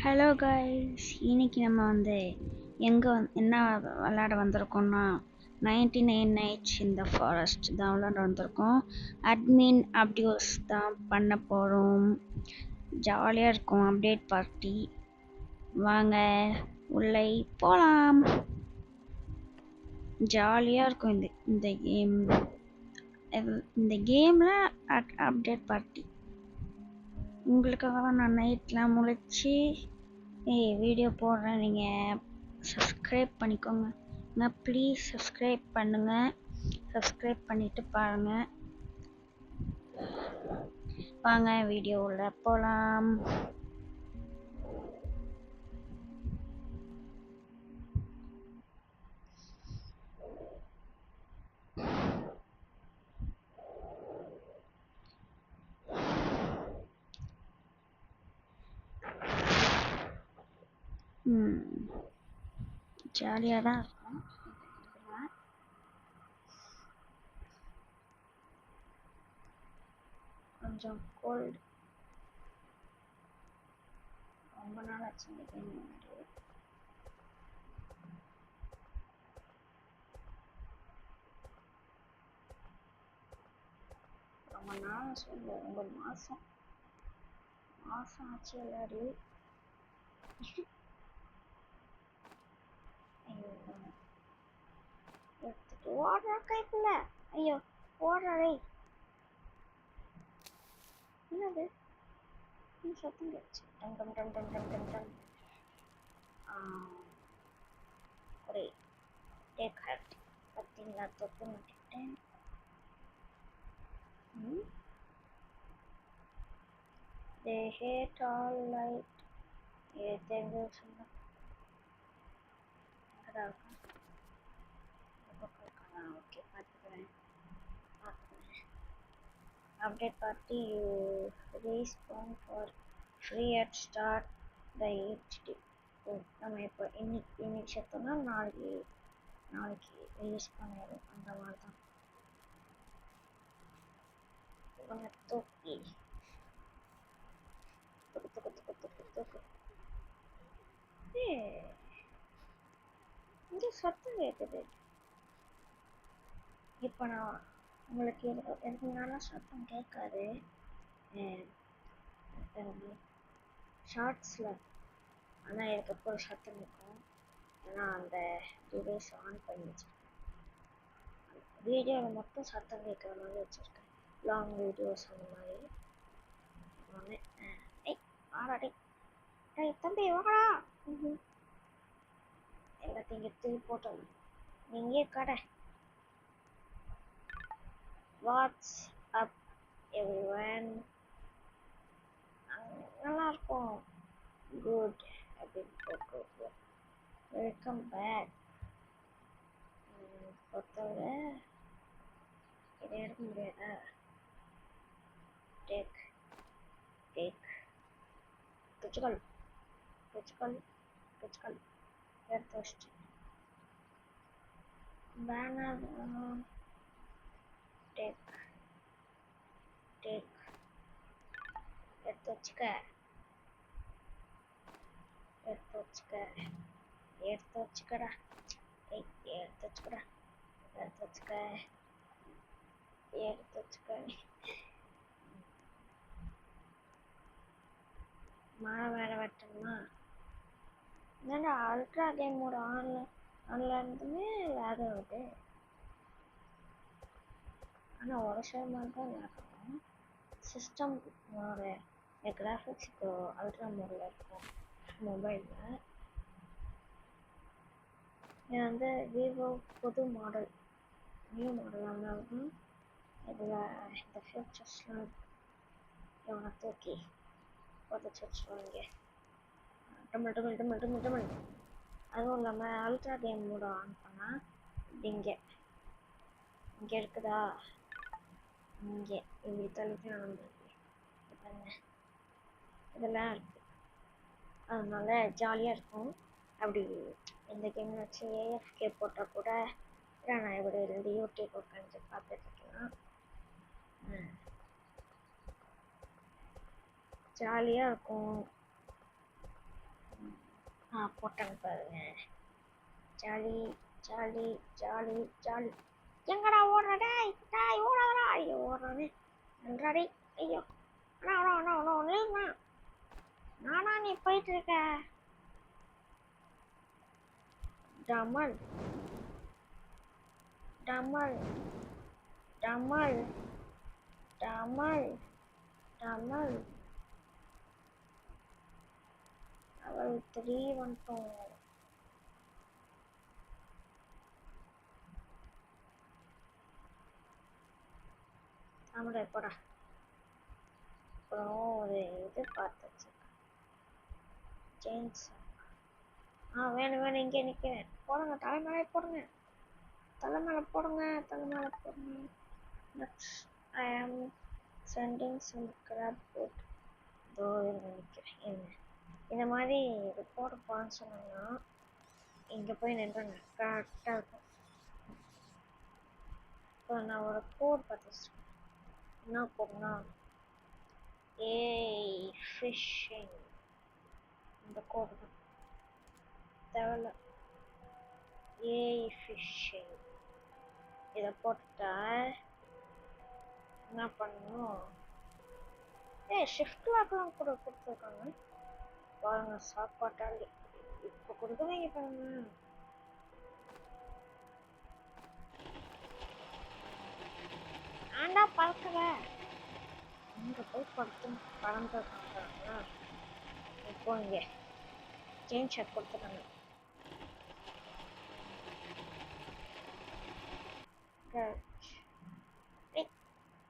Hello guys, இன்னைக்கு நம்ம எங்கே என்ன விளையாட வந்திருக்கோம்னா 99 நைட்ஸ் இந்த ஃபாரஸ்ட் தான் விளையாட வந்திருக்கோம். அட்மின் அப்டியூஸ் தான் பண்ண போகிறோம். ஜாலியாக இருக்கும் அப்டேட் பார்ட்டி. வாங்க உள்ளே போகலாம். ஜாலியாக இருக்கும் இந்த கேம். இந்த கேமில் அப்டேட் பார்ட்டி உங்களுக்காக தான் நான் நைட்லாம் முழிச்சு வீடியோ போடுறேன். நீங்கள் சப்ஸ்கிரைப் பண்ணிக்கோங்க ப்ளீஸ். சப்ஸ்கிரைப் பண்ணுங்கள். சப்ஸ்கிரைப் பண்ணிவிட்டு பாருங்கள். வாங்க வீடியோவில் போகலாம். ஜாலியாக தான் இருக்கும். கொஞ்சம் கோல்டு, ரொம்ப நாள் ஆச்சு இந்த கேம் விளையாடி. ரொம்ப நாள் சொல்லு, 9 மாதம் ஆச்சு விளையாடி. எடுத்துட்டு ஓடுற கைப்பில்ல. ஐயோ ஓடுறே. என்னது சத்தம் கேட்ச்சு. டம் டம் டம் டம் டம் டம் டம். ஒரே டேக் ஹார்ட். பார்த்தீங்களா, தொப்பு மாட்டிக்கிட்டேன். They hate all light. தெரிஞ்சு சொன்னா ஓகே பார்த்துக்கிறேன். Update party, you respawn for free at start the HD. நம்ம இப்போ இன்னைக்கு செத்தோம்னா நாளைக்கு ரிலீஸ் பண்ணிடும். அந்த மாதிரி தான். இவங்க தூக்கி தூக்கு. இந்த சத்தம் கேட்குது. இப்போ நான் உங்களுக்கு எதுனால சத்தம் கேட்காது. ஷார்ட்ஸில் ஆனால் எனக்கு எப்போ சத்தம் இருக்கும். ஏன்னா அந்த டிவைஸ் ஆன் பண்ணி வச்சுருக்கேன். வீடியோவில் மட்டும் சத்தம் கேட்குற மாதிரி வச்சுருக்கேன். லாங் வீடியோஸ் அந்த மாதிரி. ஆடாடே தம்பி வாடா. எல்லாத்தையும் எடுத்து போட்டோம். நீங்கள் கடை. What's up everyone. நல்லா இருக்கும். குட் அப்படின்னு போட்டு வெல்கம் பேக். பொறுத்தவரை இதை எடுக்க முடியாதா? டேக் பிச்சுக்கல் எடுத்து வச்சுட்டு பேனர் டேக் எடுத்து வச்சுக்கடா. மழை வேற வெட்டணுமா? என்னடா அல்ட்ரா கேமோட ஆன்ல இருந்துமே லேக் ஆகுது. ஆனால் ஒரு சில மாதிரி தான் லேக் ஆகும். சிஸ்டம் கிராஃபிக்ஸ் இப்போ அல்ட்ரா மோடில் இருக்கும் மொபைலில். இது விவோ புது மாடல், நியூ மாடல். அதனால இதில் இந்த ஃபியூச்சர்ஸ்லாம் இவனை தூக்கி புதைச்சி வச்சுருவாங்க. டமிழ். அதுவும் இல்லாமல் அல்ட்ரா கேம் மோட ஆன் பண்ணால் இங்கே இருக்குதா? இங்கே இப்படி தள்ளிட்டு நடந்துருக்கு. இதெல்லாம் இருக்குது. அதனால ஜாலியாக இருக்கும். அப்படி இந்த கேமில் வச்சு ஏஎஃப்கே போட்டால் கூட நான் இப்படி இருந்து யூடியூப் உட்காந்து பார்த்துட்ருக்கலாம். ஜாலியாக இருக்கும். போட்டாங்க பாருங்க. Jolly jolly jolly jolly. எங்கடா ஓடுற? டேய் டேய் ஓடாதடா. ஐயோ ஓடுறானே. நன்றாடி. ஐயோ அண்ணா அண்ணா அண்ணா அண்ணா நில்லுண்ணா. நானா நீ போயிட்டு இருக்க? டமல் டமல் டமல் டமல் டமல். அவள் 3 வந்துட்டோம். ஆமாடா போடா. அப்புறம் ஒரு இது பார்த்துச்சு. ஜெயின்ஸ். வேணும் வேணும் இங்கே நிற்கிறேன். போடுங்க தலைமலை போடுங்க. தலைமலை போடுங்க. தலைமலை போடுங்க. நெக்ஸ்ட் ஐ ஆம் சென்டிங் சம் கிராப் போட். இதோ நிற்கிறேன். என்ன இந்த மாதிரி இது போட போகலான்னு சொன்னாங்கன்னா இங்கே போய் நின்றுங்க. கரெக்டாக இருக்கும். இப்போ நான் ஒரு கோட் பார்த்து என்ன கோட்னா ஏய் ஃபிஷிங். இந்த கோடு தான் தேவையில்ல. ஏய் ஃபிஷிங் இதை போட்டுட்டா என்ன பண்ணணும்? ஷிஃப்ட் லாக்லாம் கூட கொடுத்துருக்காங்க பாருங்க. சாப்பாட்டால் இப்போ கொடுக்குறீங்க பாருங்க. ஆண்டா பறக்குற. இங்கே போய் பறந்துருக்காங்க. இப்போ இங்கே சேஞ்ச் ஷர்ட் கொடுத்துட்டாங்க.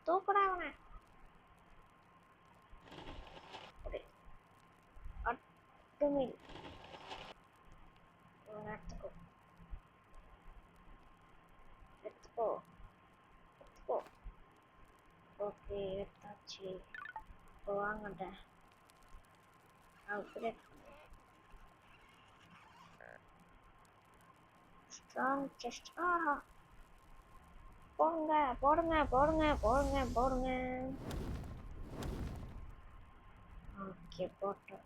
தூக்குடா அவனை. அட்டுமில் எடுத்துக்கோ எடுத்துக்கோ எடுத்துக்கோ. ஓகே எடுத்தாச்சு. இப்போ வாங்கட்ட அப்கிரேட் ஸ்ட்ராங் செஸ்ட். போடுங்க போடுங்க போடுங்க போடுங்க போடுங்க. ஓகே போட்டோம்.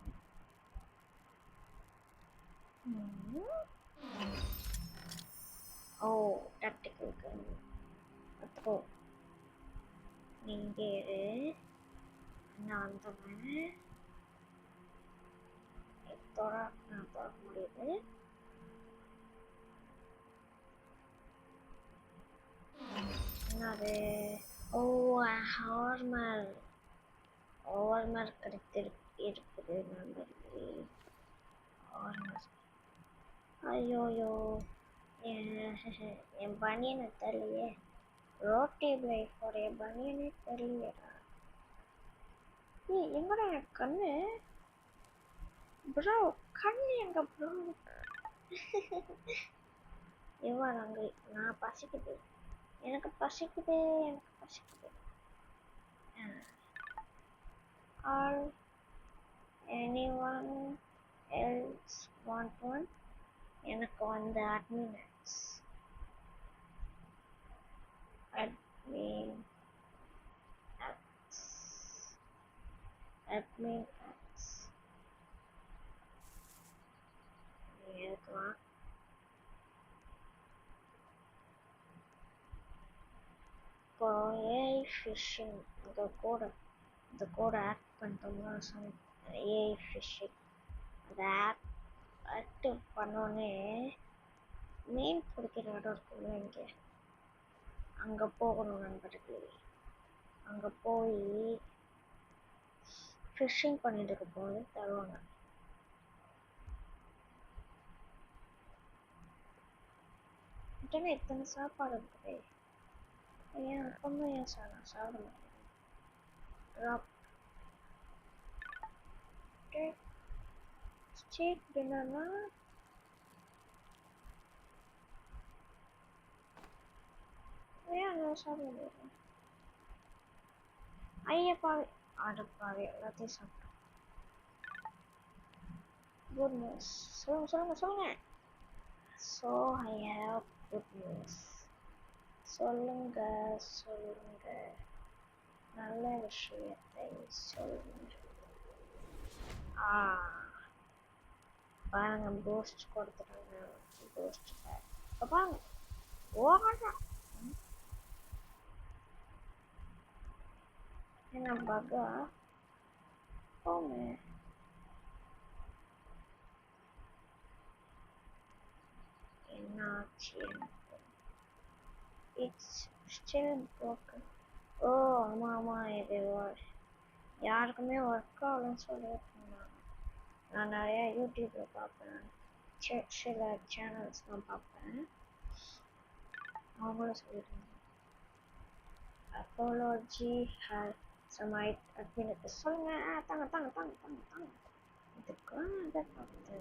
ஓ டாக்டிக்கல் கன் எடுத்துக்கோ. நீங்க நான் வந்தவன் நான் தொட முடியுது. என்னது? ஓ ஹார்மர் கிடைத்திருக்குது நண்பர்களே. ஹார்மர். ஐயோயோ என் பனியனை தெரியலையே. ரோட்டி லைஃபோடைய பனியனே தெரியலையடா. எங்கடா என் கண்ணு? ப்ரோ கண்ணு எங்க ப்ரோ? இவன் அங்கே நான் பசிக்குது. எனக்கு பசிக்குது. Or anyone else want one? எனக்கு வந்து admin இருக்கலாம். இப்போ ஏஐ ஃபிஷிங் இந்த கோடை ஆட் பண்ணிட்டோம்னா ஏஐ ஃபிஷிங் அதை ஆக்டிவ் பண்ணோன்னே மீன் பிடிக்கிற இடம் இருக்குல்ல இங்கே அங்கே போகணும் நண்பர்களே. அங்கே போய் ஃபிஷிங் பண்ணிட்டு இருக்க போது தருவாங்க. இத்தனை சாப்பாடு இருக்குது. ஏன் அப்போ ஏன் சாப்பிட மாட்டேன். ஸ்டேக் டின்னர்னா ஏன் அங்கே சாப்பிட முடியாது? ஐயப்பாவே ஆடப்பாவே எல்லாத்தையும் சாப்பிட்டோம். Good news. சொல்லுங்க. So I have good news. சொல்லுங்க நல்ல விஷயத்தை சொல்லுங்க. பாருங்க பூஸ்ட் கொடுத்துட்டாங்க. பூஸ்ட் பாருங்க ஓடுறா. என்ன பக்கா போங்க. என்னாச்சு? It's still broken. ஓ ஆமா இது யாருக்குமே ஒர்க் ஆகலன்னு சொல்லியிருந்தாங்க. நான் நிறைய யூடியூப்ல பார்ப்பேன், சில சேனல்ஸ்லாம் பார்ப்பேன், அவங்களும் சொல்லியிருந்தாங்க apology has some admin சொல்லுங்க. தாங்க தாங்க தாங்க தாங்க தாங்க இதுக்கும் அதை பார்த்து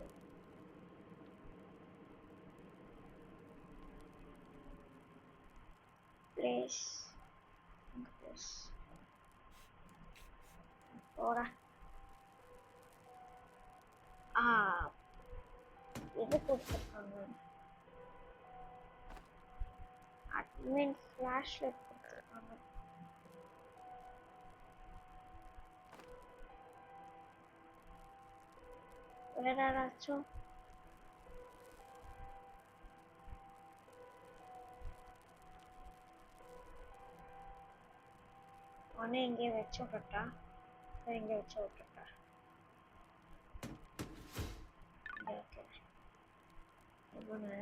பிளேஸ் போடா. இது கொடுத்துருக்காங்க அட்மின் ஃபிளாஷ்லைட் கொடுத்துருக்காங்க. வேற யாராச்சும் ஒன்று எங்கேயே வச்சு விட்டுட்டா, எங்கே வச்சு விட்டுட்டா. ஓகே இவனு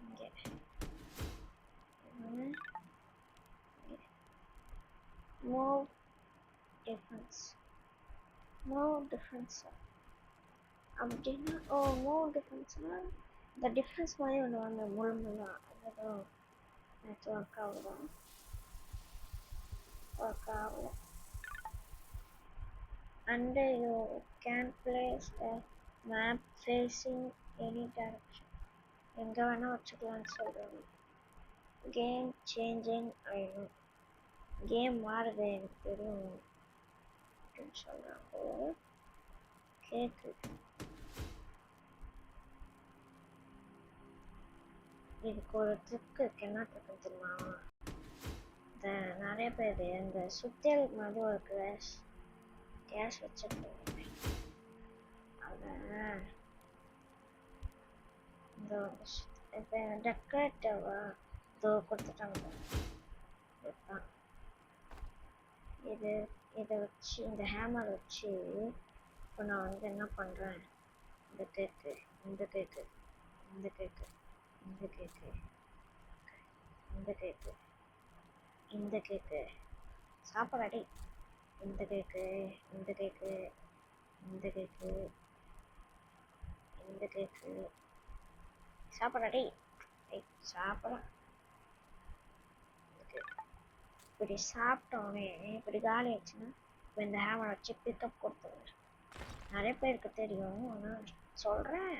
இங்கே இவனு மூவ் டிஃபரன்ஸ் அப்படின்னா மூவ் டிஃபரன்ஸ்னா இந்த டிஃபரன்ஸ் மாதிரி ஒன்று வந்து முழுமுழா அதுதான் எனக்கு ஒர்க் ஆகல. And you can place a map facing any direction. எங்க வேணா வச்சுக்கலாம்னு சொல்றாங்க. கேம் சேஞ்சிங் ஆயிடும், கேம் மாறுது எனக்கு தெரியும் அப்படின்னு சொல்றாங்க. கேக்கு இதுக்கு ஒரு ட்ரிக் இருக்கு. என்ன ட்ரிக் தெரியுமா? இந்த நிறைய பேர் இந்த சுத்தியல் மாதிரி ஒரு கேஷ் வச்சிருக்கேன். அதை இந்த இப்போ டெக்கரேட்டிவா இதோ கொடுத்துட்டாங்க. இதை வச்சு இந்த ஹேமர் வச்சு இப்போ நான் வந்து என்ன பண்ணுறேன், இந்த கேக்கு இந்த கேக்கு இந்த கேக்கு இந்த கேக்கு இந்த கேக்கு இந்த கேக்கு சாப்பிடாடி இந்த கேக்கு இந்த கேக்கு இந்த கேக்கு இந்த கேக்கு சாப்பிடாடி சாப்பிட. இப்படி சாப்பிட்டோன்னே இப்படி காலி ஆச்சுன்னா இப்போ இந்த ஹேமரை வச்சு பிக்கப் கொடுத்துருவேன். நிறைய பேருக்கு தெரியும், ஆனால் சொல்கிறேன்.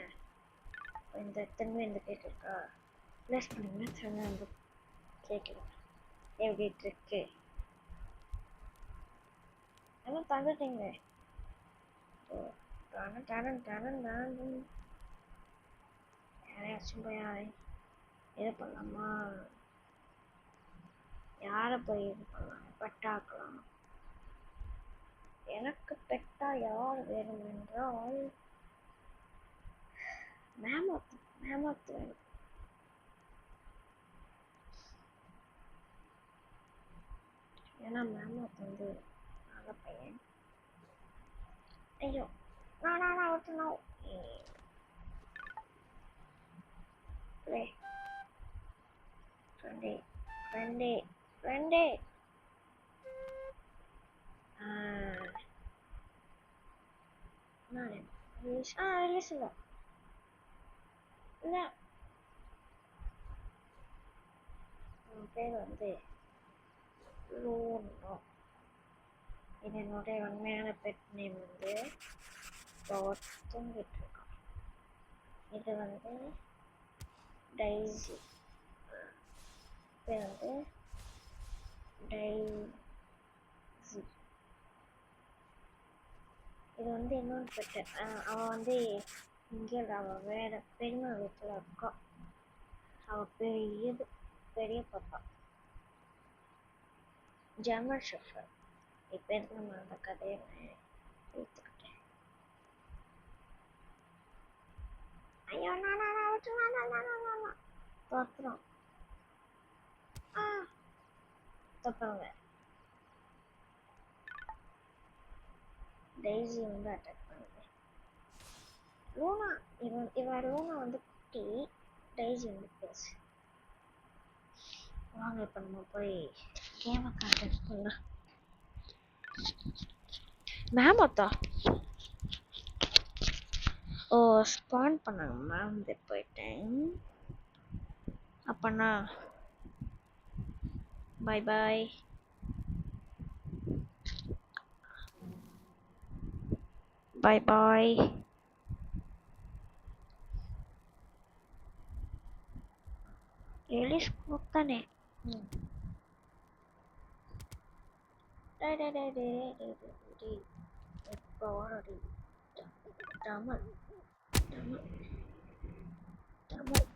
இந்த திரும்பி இந்த கேக் இருக்கா ப்ளேஸ் பண்ணிங்கன்னா திரும்ப வந்து கேட்கலாம். எப்படி ட்ரிக்கு எல்லாம் தந்துட்டீங்க. யாரையாச்சும் போய் இது பண்ணலாமா? யாரை போய் இது பண்ணலாம்? பெட்டாக்கலாம். எனக்கு பெட்டா யார் வேணும் என்றால் மேமத் வேணும். ஏன்னா மேமத் வந்து நல்ல பையன். ஐயோ நான் ஒருத்தனும் ஃப்ரெண்டே ரிலீஸ் இல்லை பேர் வந்து லூனோ. இது என்னுடைய உண்மையான பெட் நேம் வந்து தூங்கிட்டு இருக்கோம். இது வந்து டைசி, பேர் வந்து டைசி. இது வந்து இன்னொன்று பெட்டு. அவன் வந்து இங்கே அவள் வேற பெரியம்மா வீட்டில் இருக்கா. அவள் பெரிய பாப்பா ஜெர்மன் ஷெஃபர்ட். இப்போ எதுக்கு நம்ம அந்த கதையை எடுத்துக்கிட்டேன். ஐயோ நான் விட்டு தோத்துறோம். தப்பாங்க. டெய்ஸி வந்து அட்டாக் பண்ணுது. லூனா இவன் லூனா வந்து குட்டி, டெய்ஸி வந்து பெருசு. வாங்க இப்போ நம்ம போய் கேமை கான்டாக்ட் பண்ணலாம். மேமத்தா ஓ ஸ்பான் பண்ணாங்க மேம், போயிட்டேன். அப்பனா பை பாய். பாய் பாய். எலி ஸ்கோப் தானே. எப்போ வாடி தமிழ் தமிழ் தமிழ்.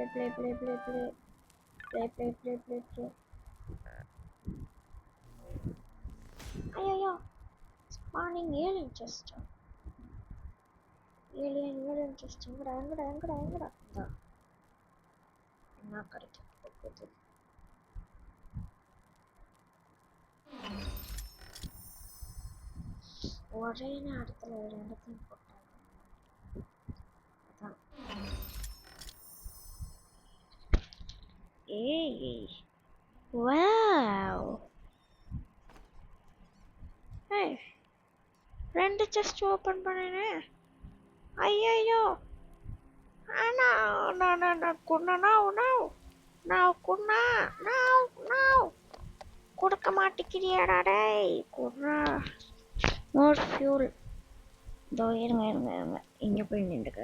Play. ஐயோ spawning alien chest. Alien chest எங்கடா என்ன கிடைக்க போகுது? ஒரே நேரத்துல ரெண்டுத்தையும் போட்டாங்க. அதான் ஏய் வாவ். ஏய் ரெண்டு செஸ்ட் ஓபன் பண்ணேனே. ஐயோ ஆனா நான் குண்ணா கொடுக்க மாட்டேங்கிறியாடா டேய் குண்ணா. மோர் ஃபியூல். இதோ இருங்க இங்க போய் நின்றுக்க.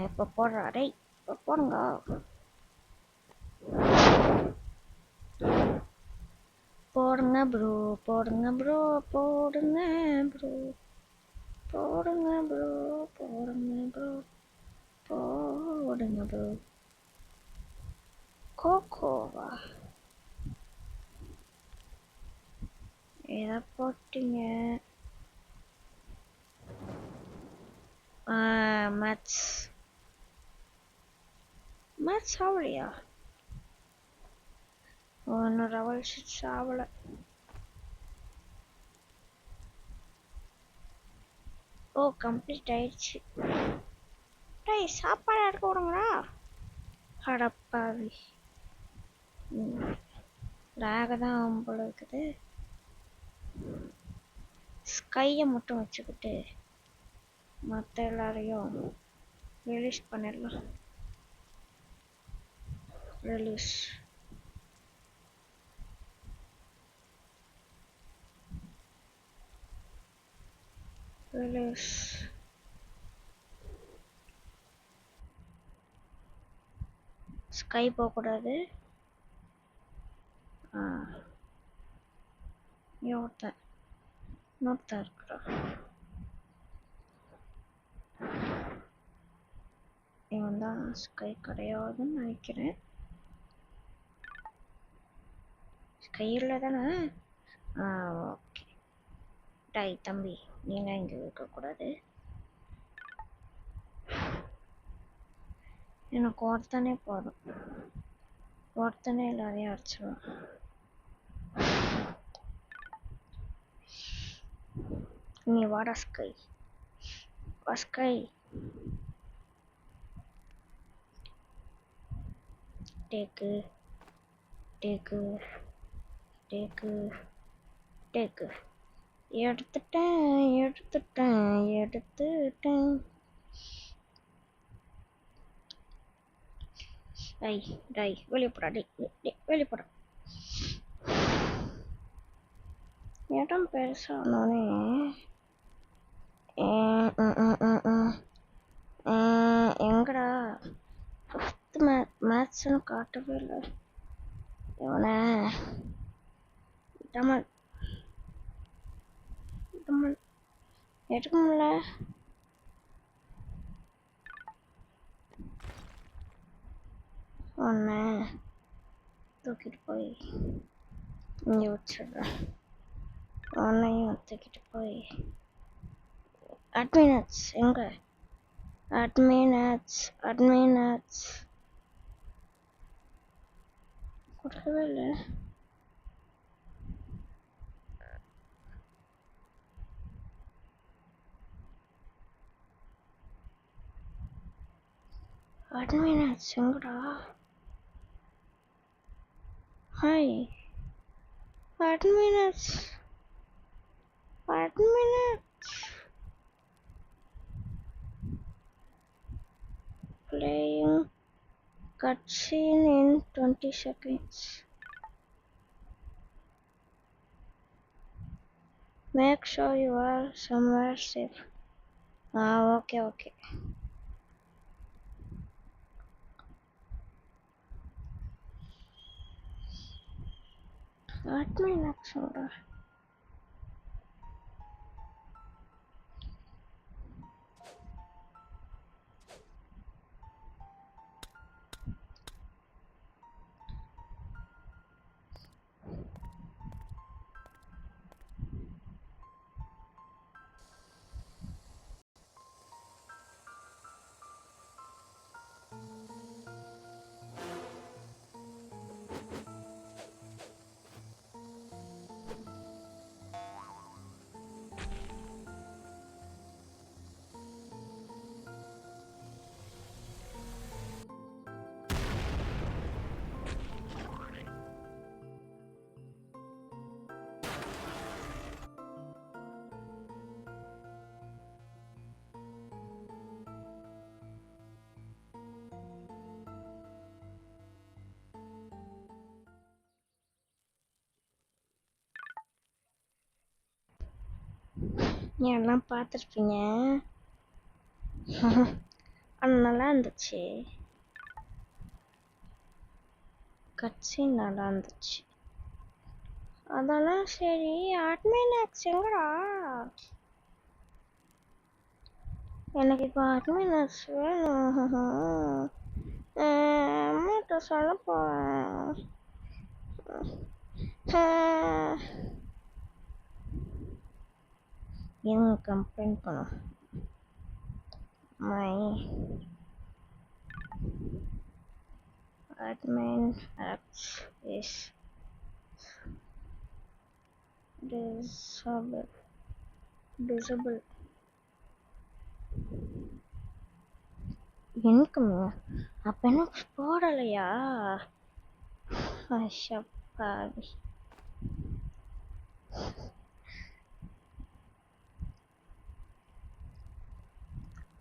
எப்போ போடுறா டேய், இப்போ போடுங்க. போடுங்க ப்ரோ போடுங்க ப்ரோ போடுங்க ப்ரோ போடுங்க ப்ரோ போடுங்க ப்ரோ போடுங்க ப்ரோ. கோகோவா எதை போட்டீங்க? மேட்ச் ஆகலையா? இன்னும் ரவல் ஷீட்ஸ் ஆகலை. ஓ கம்ப்ளீட் ஆயிடுச்சு. டேய் சாப்பாடு எடுக்க விடுங்களா? அடப்பாவி லேக தான் போல இருக்குது. ஸ்கையை மட்டும் வச்சுக்கிட்டு மற்ற எல்லாரையும் ரிலீஸ் பண்ணிடலாம். ரிலீஸ் ஸ்கை போகக்கூடாது. இன்னொருத்தன் இருக்கிறா. இவன் தான் ஸ்கை கிடையாதுன்னு நினைக்கிறேன். ஸ்கையில் தானே. ஓகே டை தம்பி, நீங்கள் இங்கே இருக்கக்கூடாது. எனக்கு ஒருத்தனே போதும். ஒருத்தனே எல்லாரையும் அடிச்சிடுவான். நீ வாடா ஸ்கை. ஸ்கை டேக்கு டேக்கு டேக்கு டேக்கு. எடுத்துட்டேன். டை வெளியே போடா. வெளியே போடா. இடம் பெருசானே. எங்கடா ஃபிஃப்த் மேட்ச்னு காட்டவே இல்லை. இவனை தமிழ் எடுக்க முடியல. ஒன்று தூக்கிட்டு போய் இங்கே வச்சிடுறேன். ஒன்றையும் தூக்கிட்டு போய் அட்மினட்ஸ் எங்கே? அட்மினட்ஸ் கொடுக்கவே இல்லை. அட்மினட்ஸ் எங்கடா? ஹாய் அட்மினட்ஸ் playing cutscene in 20 seconds. Make sure you are somewhere safe. Okay. Adminats order. எல்லாம் பார்த்துருப்பீங்க. ஆனால் நல்லா இருந்துச்சு. கட்சின் நல்லா இருந்துச்சு. அதெல்லாம் சரி. அட்மினட்ஸ் எங்கடா? எனக்கு இப்போ அட்மினட்ஸ் வேணும். அம்மாட்ட சொல்ல போகிறேன். இவங்க கம்ப்ளைண்ட் பண்ணும். My admin apps is disable. இன்கம்மியா? அப்ப என்ன போடலையா? அஷப்பாவி.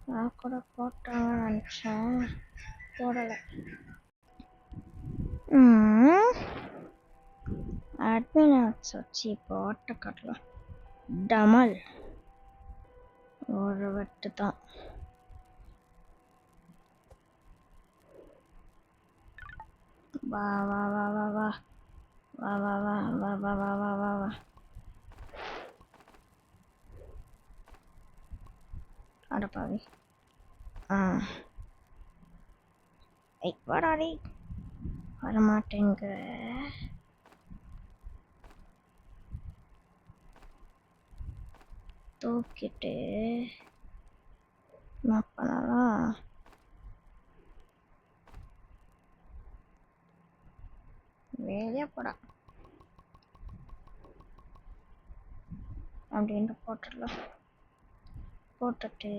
நான் கூட போட்டாங்கன்னு நினச்சேன், போடலை. அட்மினட்ஸ் வச்சு இப்போ ஓட்ட காட்டலாம். டமல் ஒரு வெட்டு தான். வா வா வா வா வா வா வா வா வா வா வா வா வா வா. அடப்பாவி. வாடாடி. வரமாட்டேங்கிற. தூக்கிட்டு என்ன பண்ணலாம்? வேலையா போடா அப்படின்ட்டு போட்டுடலாம். போட்டுட்டு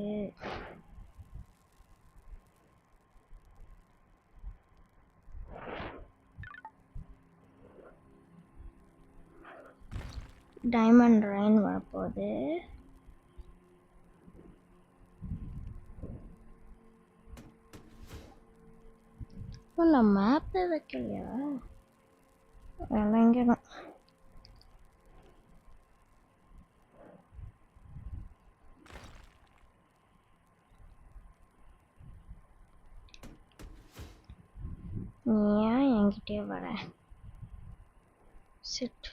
டைமண்ட் ரெயின் வரப்போகுது. நான் மேப்பே வைக்கலையா? எல்லாம் இங்கே தான். ஏன் என்கிட்டே வர? சிட்.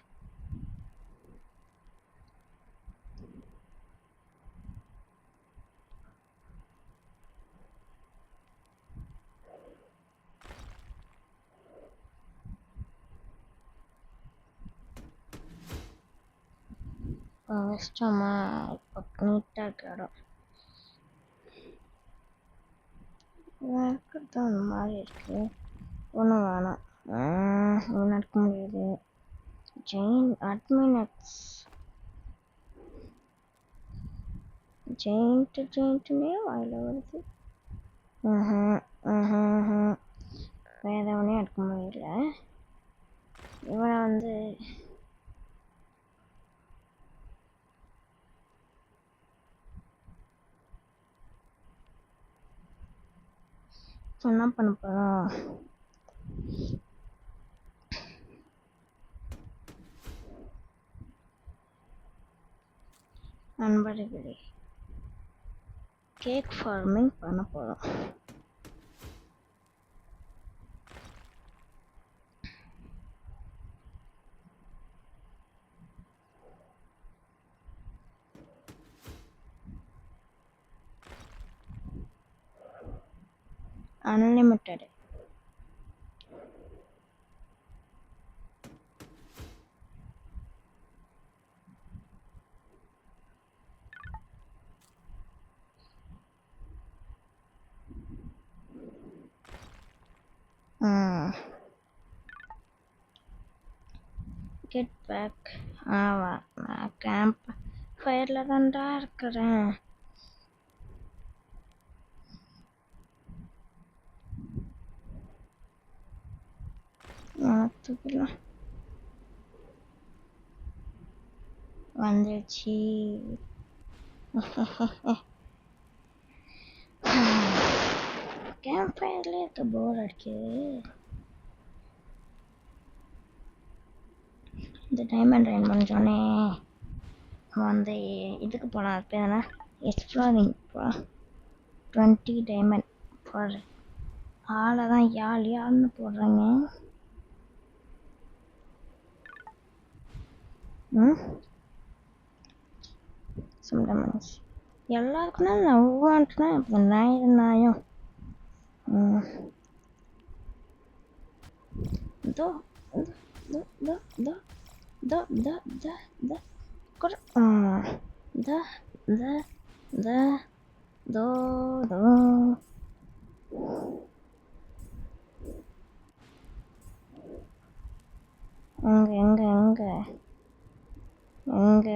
வச்சிட்டோமா, இப்போ நீட்டாக இருக்க இடம். இருக்கிறது அந்த மாதிரி இருக்கு, ஒன்றும் வேணாம். நடக்க முடியாது. அட்மினட்ஸ் ஜெயிண்ட்டுனே வாயில் வருது. வேற ஒன்றையும் எடுக்க முடியல. இவனை வந்து என்ன பண்ண போகிறோம்? நண்பர்களே, கேக் ஃபார்மிங் பண்ண போகிறோம். அன்லிமிட்டெட். Get back. நான் கேம்ப் ஃபயரில் தான்டா இருக்கிறேன். தூக்கலாம் வந்துடுச்சு. கேம்ப் ஃபயர்ல இருக்க போர் அடிக்குது. இந்த டைமண்ட் ரைன் பண்ணிச்சோன்னே வந்து இதுக்கு போனால் அது பேர் என்ன, எக்ஸ்ப்ளோரிங் 20 டைமண்ட் ஃபார் ஆளை தான் யாழ்னு போடுறாங்க. சம்டைம்ஸ் எல்லாருக்குன்னா நவ்வான்ட்டுனா இப்போ நாயம். தோ தோ தோ தோ தோ தோ தோ தோ கூட த த த தோ தோ எங்க எங்க எங்க எங்க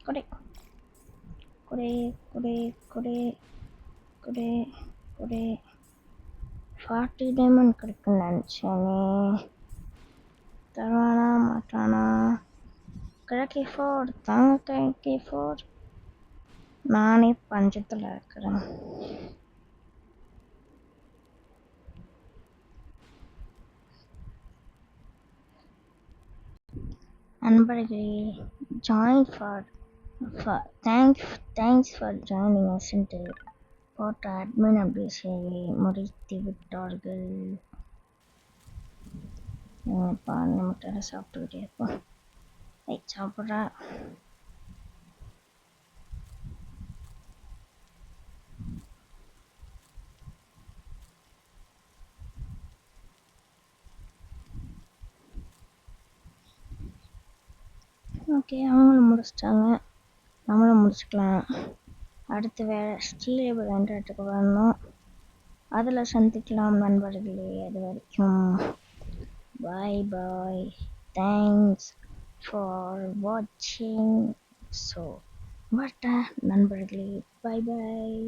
கொடை கொடை கொடை கொடை கொடை கொடை 40 டைமண்ட் கிடைக்குன்னு நினச்சேனே. தருவானா மாட்டானா? கிழக்கே ஃபோர் தாங்க, கிழக்கே ஃபோர். நானே பஞ்சத்தில் இருக்கிறேன். நண்பர்களே, join for thanks for joining அஸ்ன்ட்டு போட்ட அட்மின் அப்டேஷனை முடித்து விட்டார்கள். இப்போ அன்லிமிட்டடாக சாப்பிட்டுக்கிட்டே இருப்போம். சாப்பிட்றா. ஓகே, அவங்களும் முடிச்சிட்டாங்க, நம்மளும் முடிச்சுக்கலாம். அடுத்து வேறு ஸ்டீலேபிள் என்ட்ரேட்டுக்கு வரணும். அதில் சந்திக்கலாம் நண்பர்களே. அது வரைக்கும் பாய் பாய். தேங்க்ஸ் ஃபார் வாட்சிங். ஸோ வாட்டா நண்பர்களே, பாய் பாய்.